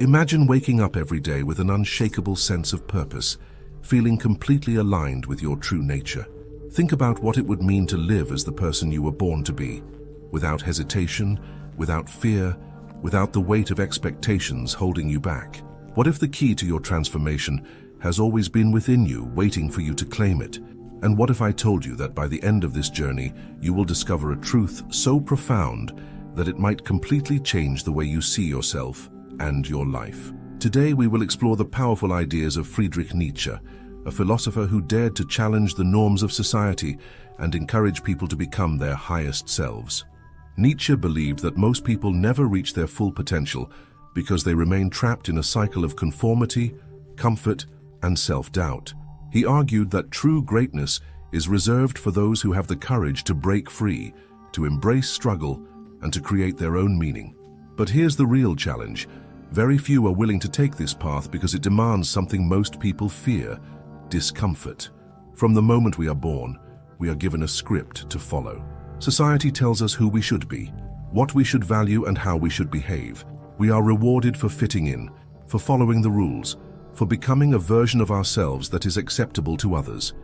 Imagine waking up every day with an unshakable sense of purpose, feeling completely aligned with your true nature. Think about what it would mean to live as the person you were born to be, without hesitation, without fear, without the weight of expectations holding you back. What if the key to your transformation has always been within you, waiting for you to claim it? And what if I told you that by the end of this journey, you will discover a truth so profound that it might completely change the way you see yourself and your life? Today, we will explore the powerful ideas of Friedrich Nietzsche, a philosopher who dared to challenge the norms of society and encourage people to become their highest selves. Nietzsche believed that most people never reach their full potential because they remain trapped in a cycle of conformity, comfort, and self-doubt. He argued that true greatness is reserved for those who have the courage to break free, to embrace struggle, and to create their own meaning. But here's the real challenge. Very few are willing to take this path because it demands something most people fear: discomfort. From the moment we are born, we are given a script to follow. Society tells us who we should be, what we should value, and how we should behave. We are rewarded for fitting in, for following the rules, for becoming a version of ourselves that is acceptable to others.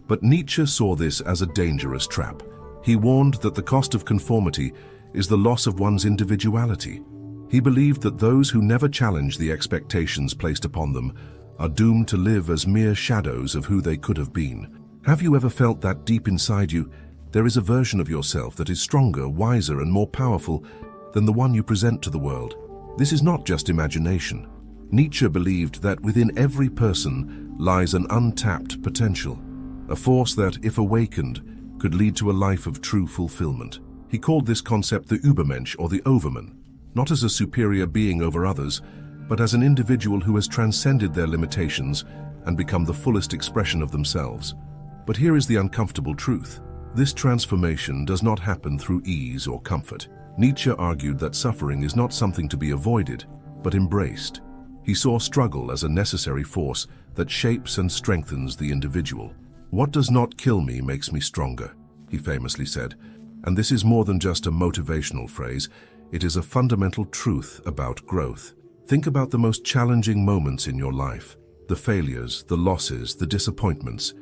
But Nietzsche saw this as a dangerous trap. He warned that the cost of conformity is the loss of one's individuality. He believed that those who never challenge the expectations placed upon them are doomed to live as mere shadows of who they could have been. Have you ever felt that deep inside you, there is a version of yourself that is stronger, wiser, and more powerful than the one you present to the world? This is not just imagination. Nietzsche believed that within every person lies an untapped potential, a force that, if awakened, could lead to a life of true fulfillment. He called this concept the Übermensch, or the Overman, not as a superior being over others, but as an individual who has transcended their limitations and become the fullest expression of themselves. But here is the uncomfortable truth. This transformation does not happen through ease or comfort. Nietzsche argued that suffering is not something to be avoided, but embraced. He saw struggle as a necessary force that shapes and strengthens the individual. "What does not kill me makes me stronger," he famously said. And this is more than just a motivational phrase. It is a fundamental truth about growth. Think about the most challenging moments in your life. The failures, the losses, the disappointments.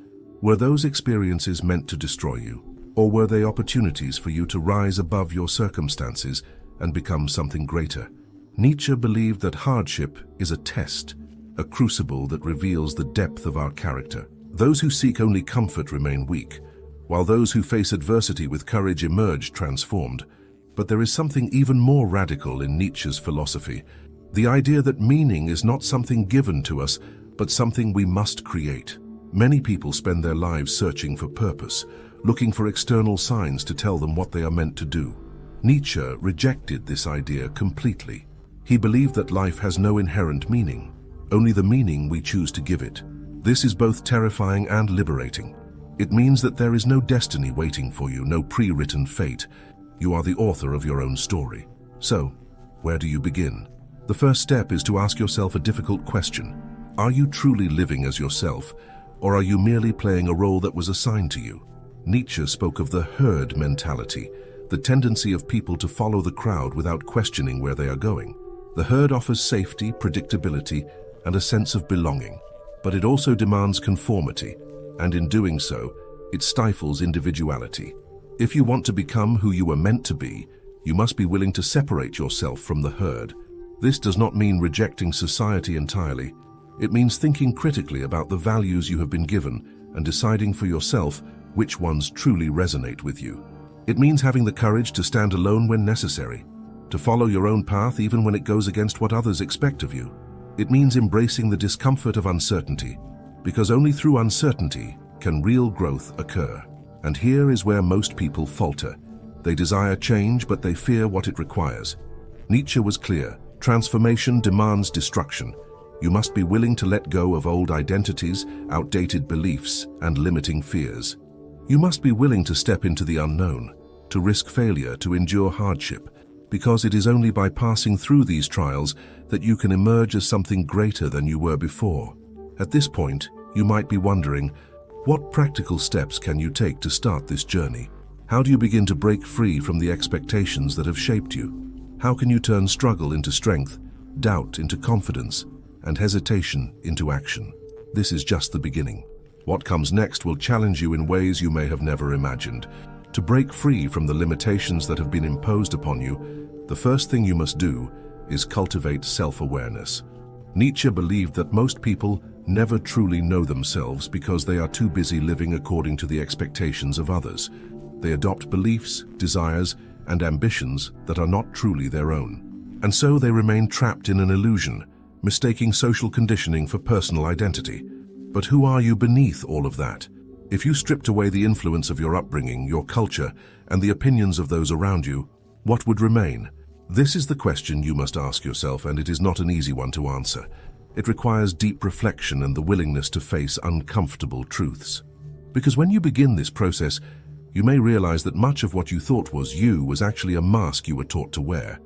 Were those experiences meant to destroy you? Or were they opportunities for you to rise above your circumstances and become something greater? Nietzsche believed that hardship is a test, a crucible that reveals the depth of our character. Those who seek only comfort remain weak, while those who face adversity with courage emerge transformed. But there is something even more radical in Nietzsche's philosophy: the idea that meaning is not something given to us, but something we must create. Many people spend their lives searching for purpose, looking for external signs to tell them what they are meant to do. Nietzsche rejected this idea completely. He believed that life has no inherent meaning, only the meaning we choose to give it. This is both terrifying and liberating. It means that there is no destiny waiting for you, no pre-written fate. You are the author of your own story. So, where do you begin? The first step is to ask yourself a difficult question. Are you truly living as yourself, or are you merely playing a role that was assigned to you? Nietzsche spoke of the herd mentality, the tendency of people to follow the crowd without questioning where they are going. The herd offers safety, predictability, and a sense of belonging, but it also demands conformity, and in doing so, it stifles individuality. If you want to become who you were meant to be, you must be willing to separate yourself from the herd. This does not mean rejecting society entirely. It means thinking critically about the values you have been given and deciding for yourself which ones truly resonate with you. It means having the courage to stand alone when necessary, to follow your own path even when it goes against what others expect of you. It means embracing the discomfort of uncertainty, because only through uncertainty can real growth occur. And here is where most people falter. They desire change, but they fear what it requires. Nietzsche was clear: transformation demands destruction. You must be willing to let go of old identities, outdated beliefs, and limiting fears. You must be willing to step into the unknown, to risk failure, to endure hardship, because it is only by passing through these trials that you can emerge as something greater than you were before. At this point, you might be wondering, what practical steps can you take to start this journey? How do you begin to break free from the expectations that have shaped you? How can you turn struggle into strength doubt into confidence, and hesitation into action. This is just the beginning. What comes next will challenge you in ways you may have never imagined. To break free from the limitations that have been imposed upon you, the first thing you must do is cultivate self-awareness. Nietzsche believed that most people never truly know themselves because they are too busy living according to the expectations of others. They adopt beliefs, desires, and ambitions that are not truly their own. And so they remain trapped in an illusion, mistaking social conditioning for personal identity. But who are you beneath all of that? If you stripped away the influence of your upbringing, your culture, and the opinions of those around you, what would remain? This is the question you must ask yourself, and it is not an easy one to answer. It requires deep reflection and the willingness to face uncomfortable truths. Because when you begin this process, you may realize that much of what you thought was you was actually a mask you were taught to wear.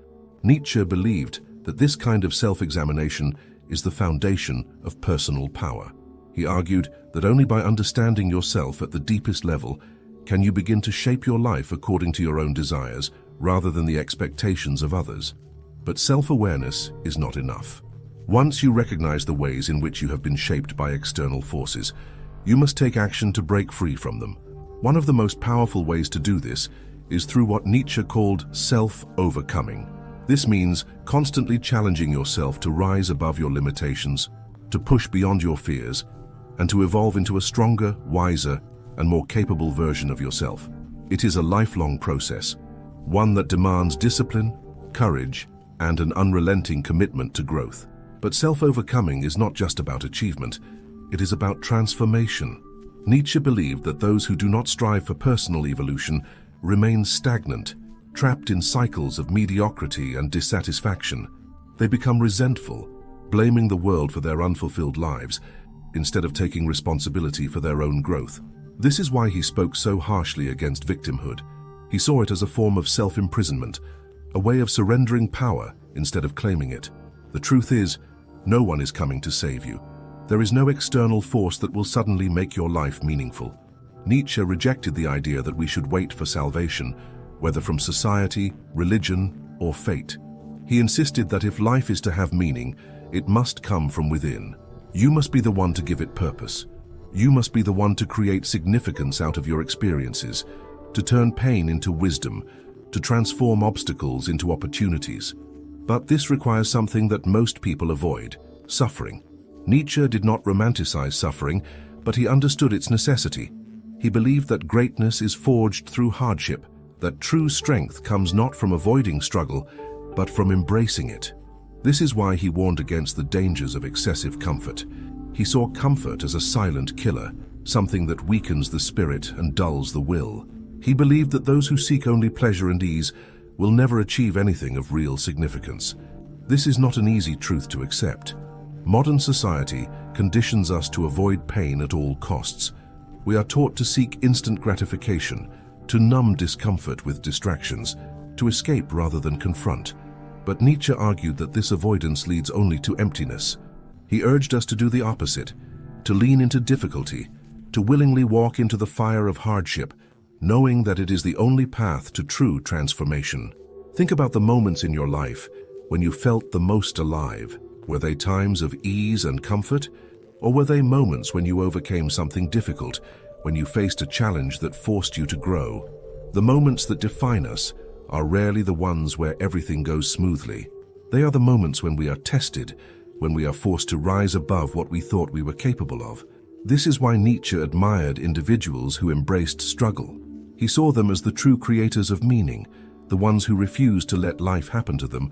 Nietzsche believed that this kind of self-examination is the foundation of personal power. He argued that only by understanding yourself at the deepest level can you begin to shape your life according to your own desires rather than the expectations of others. But self-awareness is not enough. Once you recognize the ways in which you have been shaped by external forces, you must take action to break free from them. One of the most powerful ways to do this is through what Nietzsche called self-overcoming. This means constantly challenging yourself to rise above your limitations, to push beyond your fears, and to evolve into a stronger, wiser, and more capable version of yourself. It is a lifelong process, one that demands discipline, courage, and an unrelenting commitment to growth. But self-overcoming is not just about achievement, it is about transformation. Nietzsche believed that those who do not strive for personal evolution remain stagnant, trapped in cycles of mediocrity and dissatisfaction. They become resentful, blaming the world for their unfulfilled lives, instead of taking responsibility for their own growth. This is why he spoke so harshly against victimhood. He saw it as a form of self-imprisonment, a way of surrendering power instead of claiming it. The truth is, no one is coming to save you. There is no external force that will suddenly make your life meaningful. Nietzsche rejected the idea that we should wait for salvation, whether from society, religion, or fate. He insisted that if life is to have meaning, it must come from within. You must be the one to give it purpose. You must be the one to create significance out of your experiences, to turn pain into wisdom, to transform obstacles into opportunities. But this requires something that most people avoid: suffering. Nietzsche did not romanticize suffering, but he understood its necessity. He believed that greatness is forged through hardship, that true strength comes not from avoiding struggle, but from embracing it. This is why he warned against the dangers of excessive comfort. He saw comfort as a silent killer, something that weakens the spirit and dulls the will. He believed that those who seek only pleasure and ease will never achieve anything of real significance. This is not an easy truth to accept. Modern society conditions us to avoid pain at all costs. We are taught to seek instant gratification, to numb discomfort with distractions, to escape rather than confront. But Nietzsche argued that this avoidance leads only to emptiness. He urged us to do the opposite, to lean into difficulty, to willingly walk into the fire of hardship, knowing that it is the only path to true transformation. Think about the moments in your life when you felt the most alive. Were they times of ease and comfort, or were they moments when you overcame something difficult, when you faced a challenge that forced you to grow? The moments that define us are rarely the ones where everything goes smoothly. They are the moments when we are tested, when we are forced to rise above what we thought we were capable of. This is why Nietzsche admired individuals who embraced struggle. He saw them as the true creators of meaning, the ones who refused to let life happen to them,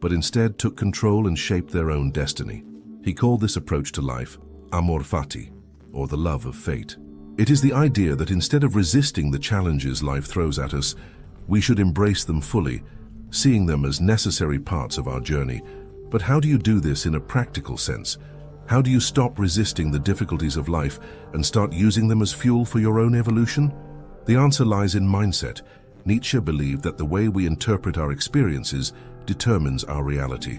but instead took control and shaped their own destiny. He called this approach to life amor fati, or the love of fate. It is the idea that instead of resisting the challenges life throws at us, we should embrace them fully, seeing them as necessary parts of our journey. But how do you do this in a practical sense? How do you stop resisting the difficulties of life and start using them as fuel for your own evolution? The answer lies in mindset. Nietzsche believed that the way we interpret our experiences determines our reality.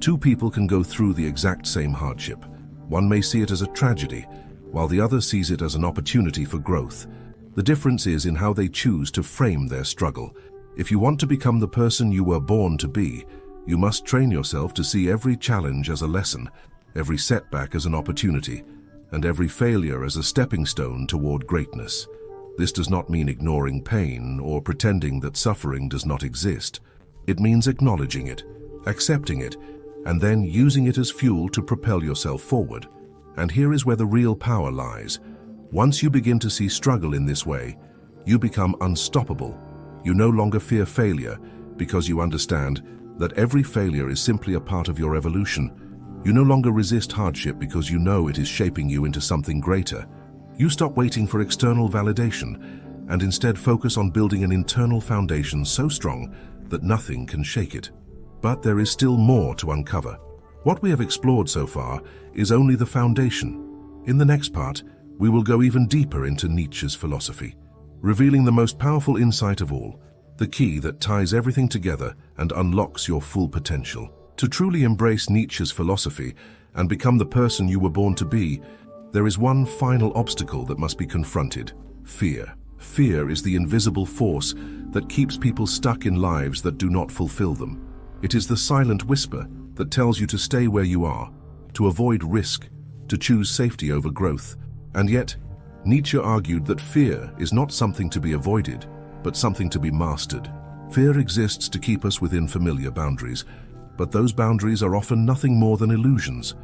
Two people can go through the exact same hardship. One may see it as a tragedy, while the other sees it as an opportunity for growth. The difference is in how they choose to frame their struggle. If you want to become the person you were born to be, You must train yourself to see every challenge as a lesson, every setback as an opportunity, and every failure as a stepping stone toward greatness. This does not mean ignoring pain or pretending that suffering does not exist. It means acknowledging it, accepting it, and then using it as fuel to propel yourself forward. And here is where the real power lies. Once you begin to see struggle in this way, you become unstoppable. You no longer fear failure because you understand that every failure is simply a part of your evolution. You no longer resist hardship because you know it is shaping you into something greater. You stop waiting for external validation and instead focus on building an internal foundation so strong that nothing can shake it. But there is still more to uncover. What we have explored so far is only the foundation. In the next part, we will go even deeper into Nietzsche's philosophy, revealing the most powerful insight of all, the key that ties everything together and unlocks your full potential. To truly embrace Nietzsche's philosophy and become the person you were born to be, there is one final obstacle that must be confronted: fear. Fear is the invisible force that keeps people stuck in lives that do not fulfill them. It is the silent whisper that tells you to stay where you are, to avoid risk, to choose safety over growth. And yet, Nietzsche argued that fear is not something to be avoided, but something to be mastered. Fear exists to keep us within familiar boundaries, but those boundaries are often nothing more than illusions.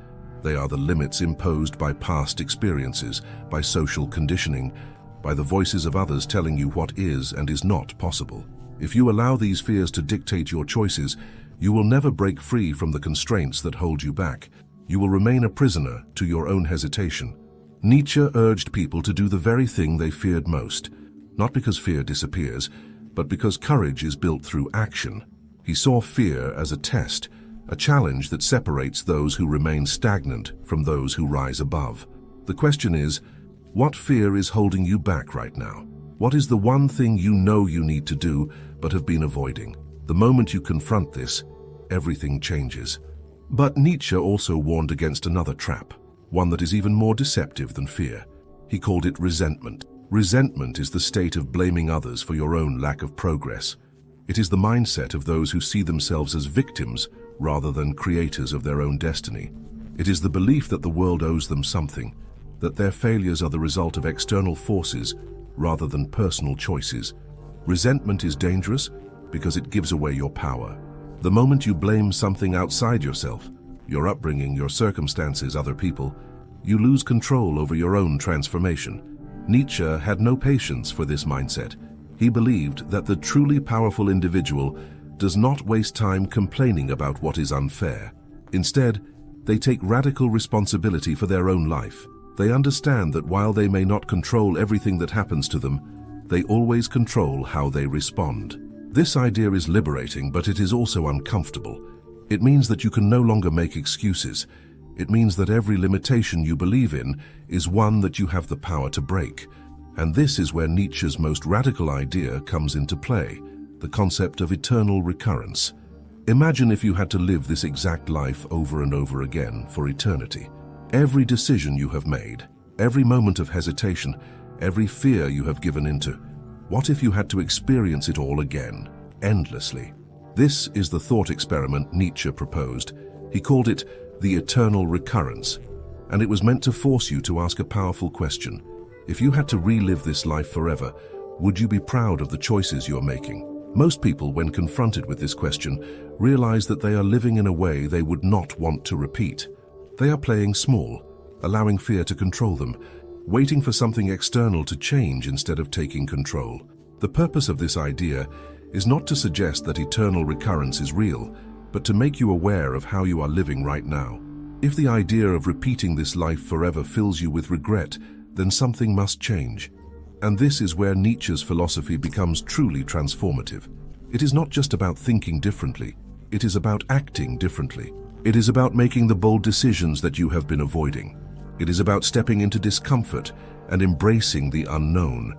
They are the limits imposed by past experiences, by social conditioning, by the voices of others telling you what is and is not possible. If you allow these fears to dictate your choices, you will never break free from the constraints that hold you back. You will remain a prisoner to your own hesitation. Nietzsche urged people to do the very thing they feared most, not because fear disappears, but because courage is built through action. He saw fear as a test, a challenge that separates those who remain stagnant from those who rise above. The question is, what fear is holding you back right now? What is the one thing you know you need to do but have been avoiding? The moment you confront this, everything changes. But Nietzsche also warned against another trap, one that is even more deceptive than fear. He called it resentment. Resentment is the state of blaming others for your own lack of progress. It is the mindset of those who see themselves as victims rather than creators of their own destiny. It is the belief that the world owes them something, that their failures are the result of external forces rather than personal choices. Resentment is dangerous because it gives away your power. The moment you blame something outside yourself, your upbringing, your circumstances, other people, you lose control over your own transformation. Nietzsche had no patience for this mindset. He believed that the truly powerful individual does not waste time complaining about what is unfair. Instead, they take radical responsibility for their own life. They understand that while they may not control everything that happens to them, they always control how they respond. This idea is liberating, but it is also uncomfortable. It means that you can no longer make excuses. It means that every limitation you believe in is one that you have the power to break. And this is where Nietzsche's most radical idea comes into play, the concept of eternal recurrence. Imagine if you had to live this exact life over and over again for eternity. Every decision you have made, every moment of hesitation, every fear you have given into, what if you had to experience it all again, endlessly? This is the thought experiment Nietzsche proposed. He called it the eternal recurrence, and it was meant to force you to ask a powerful question. If you had to relive this life forever, would you be proud of the choices you're making? Most people, when confronted with this question, realize that they are living in a way they would not want to repeat. They are playing small, allowing fear to control them, waiting for something external to change instead of taking control. The purpose of this idea is not to suggest that eternal recurrence is real, but to make you aware of how you are living right now. If the idea of repeating this life forever fills you with regret, then something must change. And this is where Nietzsche's philosophy becomes truly transformative. It is not just about thinking differently, it is about acting differently. It is about making the bold decisions that you have been avoiding. It is about stepping into discomfort and embracing the unknown.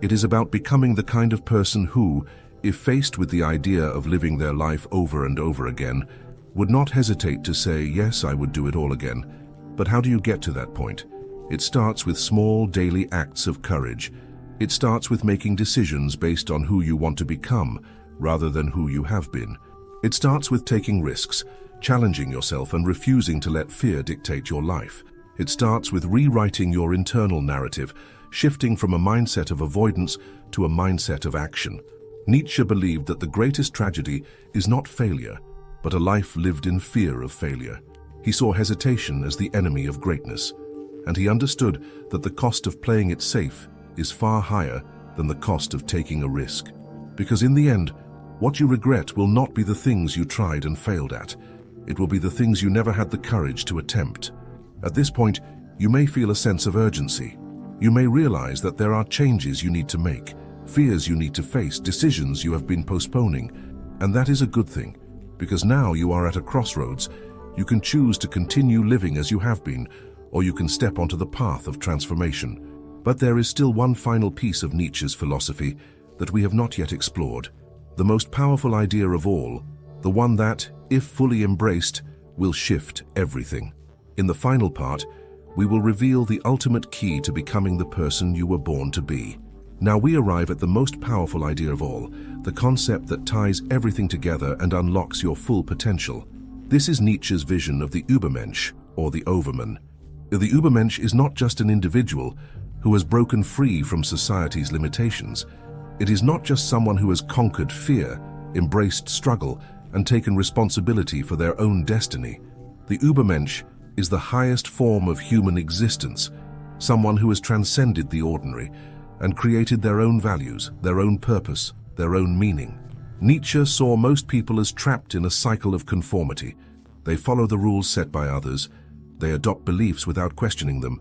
It is about becoming the kind of person who, if faced with the idea of living their life over and over again, would not hesitate to say, yes, I would do it all again. But how do you get to that point? It starts with small daily acts of courage. It starts with making decisions based on who you want to become, rather than who you have been. It starts with taking risks, challenging yourself and refusing to let fear dictate your life. It starts with rewriting your internal narrative, shifting from a mindset of avoidance to a mindset of action. Nietzsche believed that the greatest tragedy is not failure, but a life lived in fear of failure. He saw hesitation as the enemy of greatness, and he understood that the cost of playing it safe is far higher than the cost of taking a risk. Because in the end, what you regret will not be the things you tried and failed at. It will be the things you never had the courage to attempt. At this point, you may feel a sense of urgency. You may realize that there are changes you need to make, fears you need to face, decisions you have been postponing. And that is a good thing, because now you are at a crossroads. You can choose to continue living as you have been, or you can step onto the path of transformation. But there is still one final piece of Nietzsche's philosophy that we have not yet explored. The most powerful idea of all, the one that, if fully embraced, will shift everything. In the final part, we will reveal the ultimate key to becoming the person you were born to be. Now we arrive at the most powerful idea of all, the concept that ties everything together and unlocks your full potential. This is Nietzsche's vision of the Übermensch, or the Overman. The Übermensch is not just an individual who has broken free from society's limitations. It is not just someone who has conquered fear, embraced struggle, and taken responsibility for their own destiny. The Übermensch is the highest form of human existence, someone who has transcended the ordinary and created their own values, their own purpose, their own meaning. Nietzsche saw most people as trapped in a cycle of conformity. They follow the rules set by others, they adopt beliefs without questioning them,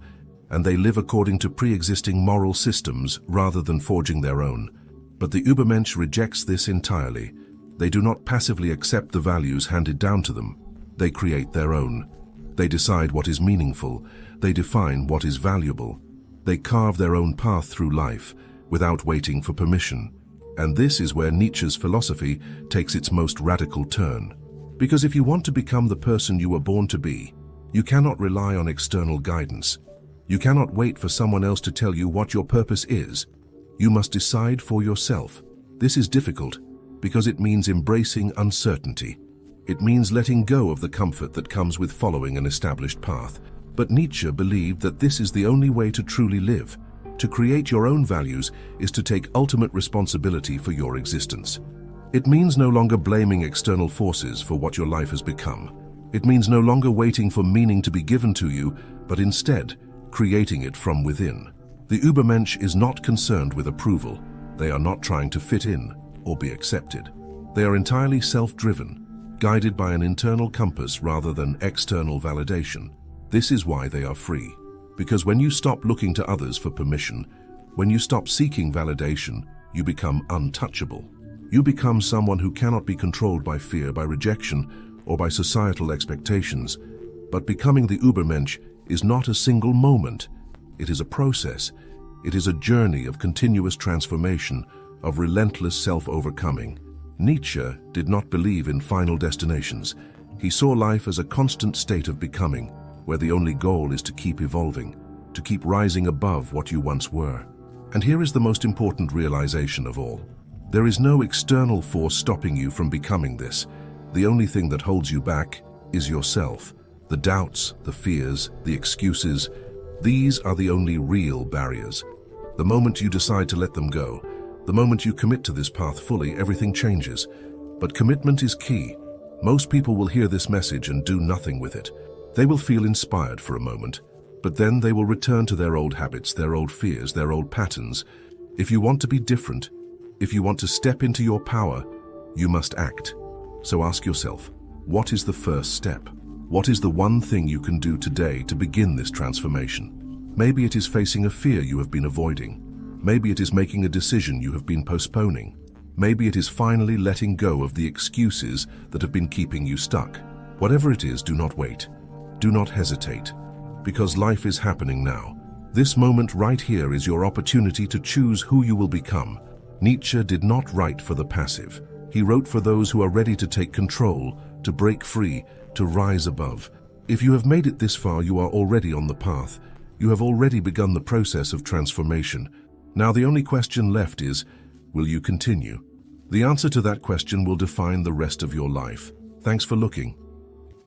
and they live according to pre-existing moral systems rather than forging their own. But the Übermensch rejects this entirely. They do not passively accept the values handed down to them. They create their own. They decide what is meaningful. They define what is valuable. They carve their own path through life without waiting for permission. And this is where Nietzsche's philosophy takes its most radical turn. Because if you want to become the person you were born to be, you cannot rely on external guidance. You cannot wait for someone else to tell you what your purpose is. You must decide for yourself. This is difficult because it means embracing uncertainty. It means letting go of the comfort that comes with following an established path. But Nietzsche believed that this is the only way to truly live. To create your own values is to take ultimate responsibility for your existence. It means no longer blaming external forces for what your life has become. It means no longer waiting for meaning to be given to you, but instead, creating it from within. The Übermensch is not concerned with approval. They are not trying to fit in or be accepted. They are entirely self-driven, guided by an internal compass rather than external validation. This is why they are free. Because when you stop looking to others for permission, when you stop seeking validation, you become untouchable. You become someone who cannot be controlled by fear, by rejection, or by societal expectations. But becoming the Übermensch is not a single moment. It is a process. It is a journey of continuous transformation, of relentless self-overcoming. Nietzsche did not believe in final destinations. He saw life as a constant state of becoming, where the only goal is to keep evolving, to keep rising above what you once were. And here is the most important realization of all. There is no external force stopping you from becoming this. The only thing that holds you back is yourself. The doubts, the fears, the excuses, these are the only real barriers. The moment you decide to let them go, the moment you commit to this path fully, everything changes. But commitment is key. Most people will hear this message and do nothing with it. They will feel inspired for a moment, but then they will return to their old habits, their old fears, their old patterns. If you want to be different, if you want to step into your power, you must act. So ask yourself, what is the first step? What is the one thing you can do today to begin this transformation? Maybe it is facing a fear you have been avoiding. Maybe it is making a decision you have been postponing. Maybe it is finally letting go of the excuses that have been keeping you stuck. Whatever it is, do not wait. Do not hesitate, because life is happening now. This moment right here is your opportunity to choose who you will become. Nietzsche did not write for the passive. He wrote for those who are ready to take control, to break free, to rise above. If you have made it this far, you are already on the path. You have already begun the process of transformation. Now the only question left is, will you continue? The answer to that question will define the rest of your life. Thanks for looking.